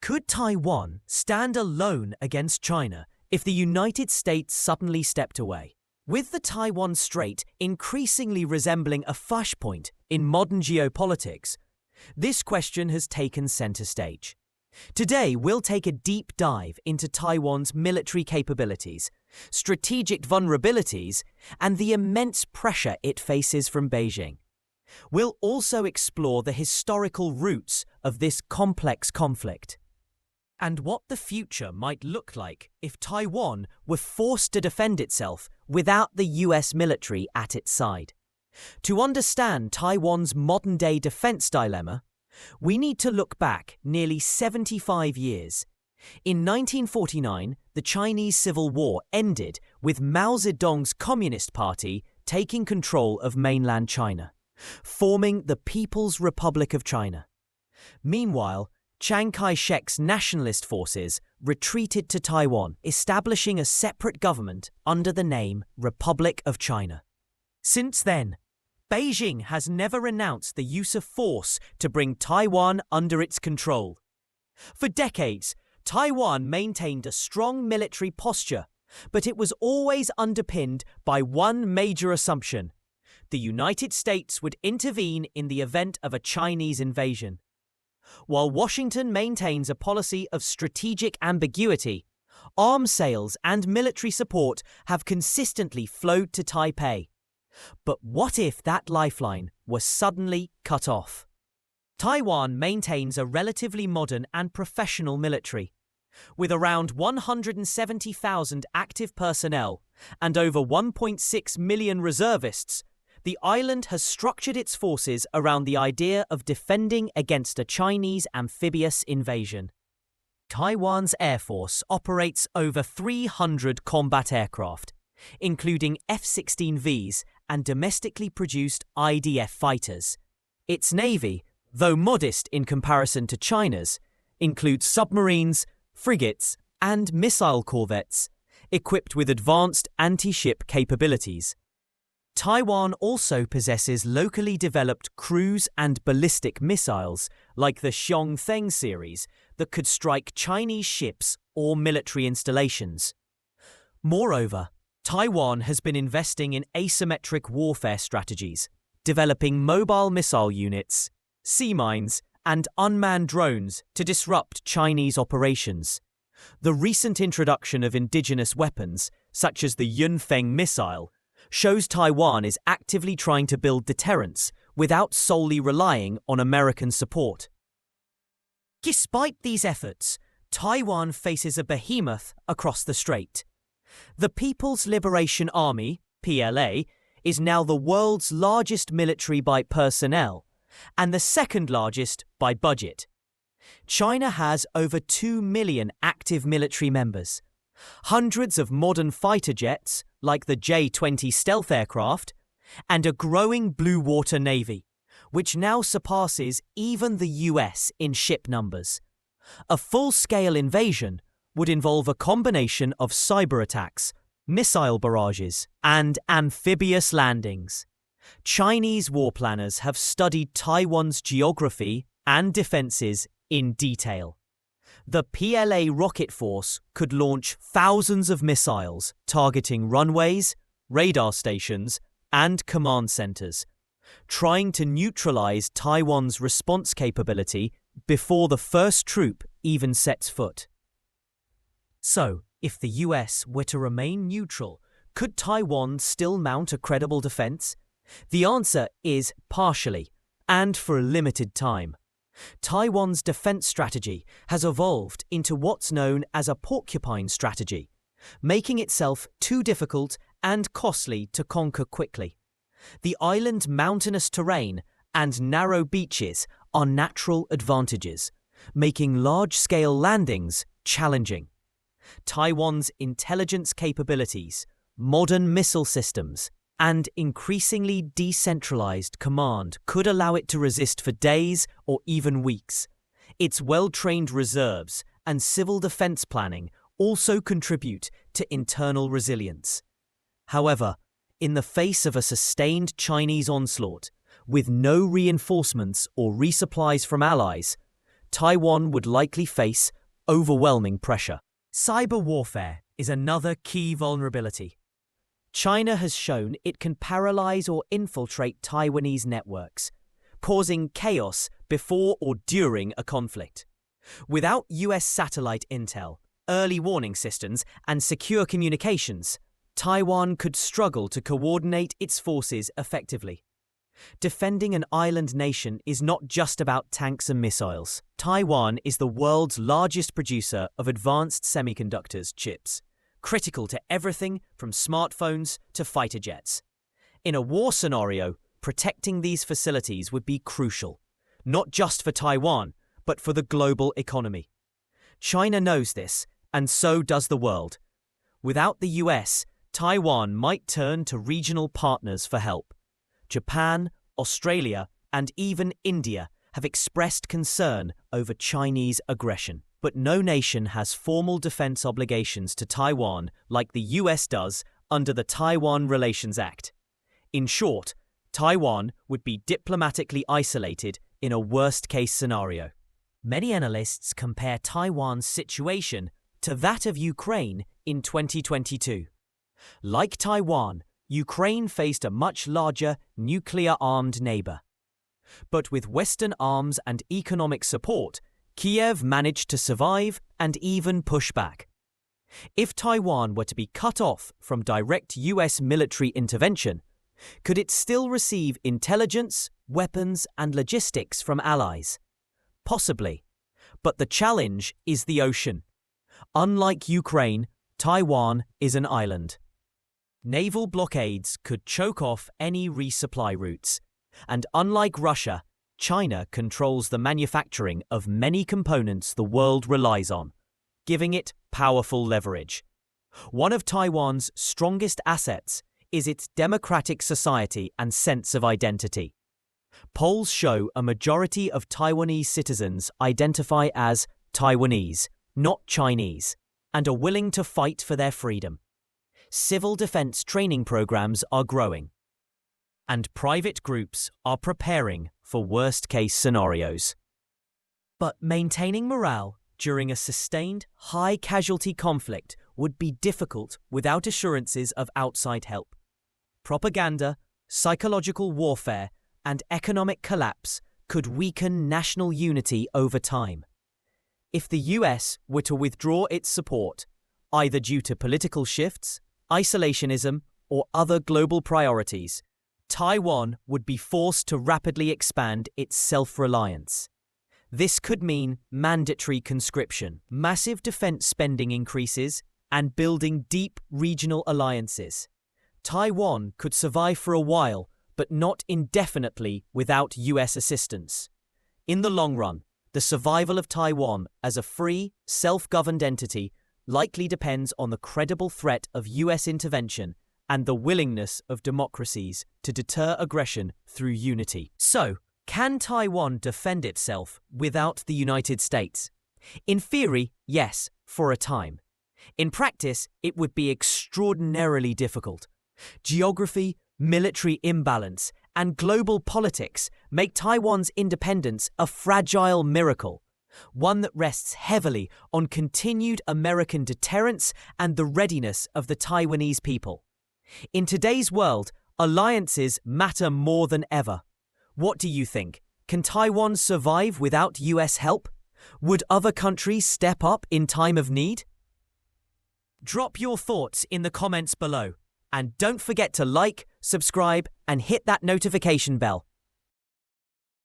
Could Taiwan stand alone against China if the United States suddenly stepped away? With the Taiwan Strait increasingly resembling a flashpoint in modern geopolitics, this question has taken center stage. Today, we'll take a deep dive into Taiwan's military capabilities, strategic vulnerabilities, and the immense pressure it faces from Beijing. We'll also explore the historical roots of this complex conflict and what the future might look like if Taiwan were forced to defend itself without the US military at its side. To understand Taiwan's modern-day defense dilemma, we need to look back nearly 75 years. In 1949, the Chinese Civil War ended with Mao Zedong's Communist Party taking control of mainland China, forming the People's Republic of China. Meanwhile, Chiang Kai-shek's nationalist forces retreated to Taiwan, establishing a separate government under the name Republic of China. Since then, Beijing has never renounced the use of force to bring Taiwan under its control. For decades, Taiwan maintained a strong military posture, but it was always underpinned by one major assumption: the United States would intervene in the event of a Chinese invasion. While Washington maintains a policy of strategic ambiguity, arms sales and military support have consistently flowed to Taipei. But what if that lifeline was suddenly cut off? Taiwan maintains a relatively modern and professional military. With around 170,000 active personnel and over 1.6 million reservists, the island has structured its forces around the idea of defending against a Chinese amphibious invasion. Taiwan's Air Force operates over 300 combat aircraft, including F-16Vs and domestically produced IDF fighters. Its navy, though modest in comparison to China's, includes submarines, frigates, and missile corvettes, equipped with advanced anti-ship capabilities. Taiwan also possesses locally developed cruise and ballistic missiles like the Xiongtheng series that could strike Chinese ships or military installations. Moreover, Taiwan has been investing in asymmetric warfare strategies, developing mobile missile units, sea mines, and unmanned drones to disrupt Chinese operations. The recent introduction of indigenous weapons, such as the Yunfeng missile, shows Taiwan is actively trying to build deterrence without solely relying on American support. Despite these efforts, Taiwan faces a behemoth across the strait. The People's Liberation Army, PLA, is now the world's largest military by personnel and the second largest by budget. China has over 2 million active military members, hundreds of modern fighter jets like the J-20 stealth aircraft, and a growing blue water navy, which now surpasses even the US in ship numbers. A full-scale invasion would involve a combination of cyber attacks, missile barrages, and amphibious landings. Chinese war planners have studied Taiwan's geography and defenses in detail. The PLA rocket force could launch thousands of missiles targeting runways, radar stations, and command centers, trying to neutralize Taiwan's response capability before the first troop even sets foot. So, if the US were to remain neutral, could Taiwan still mount a credible defense? The answer is partially, and for a limited time. Taiwan's defense strategy has evolved into what's known as a porcupine strategy, making itself too difficult and costly to conquer quickly. The island's mountainous terrain and narrow beaches are natural advantages, making large-scale landings challenging. Taiwan's intelligence capabilities, modern missile systems, and increasingly decentralized command could allow it to resist for days or even weeks. Its well-trained reserves and civil defense planning also contribute to internal resilience. However, in the face of a sustained Chinese onslaught, with no reinforcements or resupplies from allies, Taiwan would likely face overwhelming pressure. Cyber warfare is another key vulnerability. China has shown it can paralyze or infiltrate Taiwanese networks, causing chaos before or during a conflict. Without US satellite intel, early warning systems, and secure communications, Taiwan could struggle to coordinate its forces effectively. Defending an island nation is not just about tanks and missiles. Taiwan is the world's largest producer of advanced semiconductors chips, critical to everything from smartphones to fighter jets. In a war scenario, protecting these facilities would be crucial, not just for Taiwan, but for the global economy. China knows this, and so does the world. Without the US, Taiwan might turn to regional partners for help. Japan, Australia, and even India have expressed concern over Chinese aggression. But no nation has formal defense obligations to Taiwan like the US does under the Taiwan Relations Act. In short, Taiwan would be diplomatically isolated in a worst-case scenario. Many analysts compare Taiwan's situation to that of Ukraine in 2022. Like Taiwan, Ukraine faced a much larger nuclear-armed neighbor. But with Western arms and economic support, Kiev managed to survive and even push back. If Taiwan were to be cut off from direct US military intervention, could it still receive intelligence, weapons, and logistics from allies? Possibly. But the challenge is the ocean. Unlike Ukraine, Taiwan is an island. Naval blockades could choke off any resupply routes. And unlike Russia, China controls the manufacturing of many components the world relies on, giving it powerful leverage. One of Taiwan's strongest assets is its democratic society and sense of identity. Polls show a majority of Taiwanese citizens identify as Taiwanese, not Chinese, and are willing to fight for their freedom. Civil defense training programs are growing, and private groups are preparing for worst-case scenarios. But maintaining morale during a sustained, high-casualty conflict would be difficult without assurances of outside help. Propaganda, psychological warfare, and economic collapse could weaken national unity over time. If the US were to withdraw its support, either due to political shifts, isolationism, or other global priorities, Taiwan would be forced to rapidly expand its self-reliance. This could mean mandatory conscription, massive defense spending increases, and building deep regional alliances. Taiwan could survive for a while, but not indefinitely without US assistance. In the long run, the survival of Taiwan as a free, self-governed entity likely depends on the credible threat of US intervention and the willingness of democracies to deter aggression through unity. So, can Taiwan defend itself without the United States? In theory, yes, for a time. In practice, it would be extraordinarily difficult. Geography, military imbalance, and global politics make Taiwan's independence a fragile miracle, one that rests heavily on continued American deterrence and the readiness of the Taiwanese people. In today's world, alliances matter more than ever. What do you think? Can Taiwan survive without US help? Would other countries step up in time of need? Drop your thoughts in the comments below. And don't forget to like, subscribe, and hit that notification bell.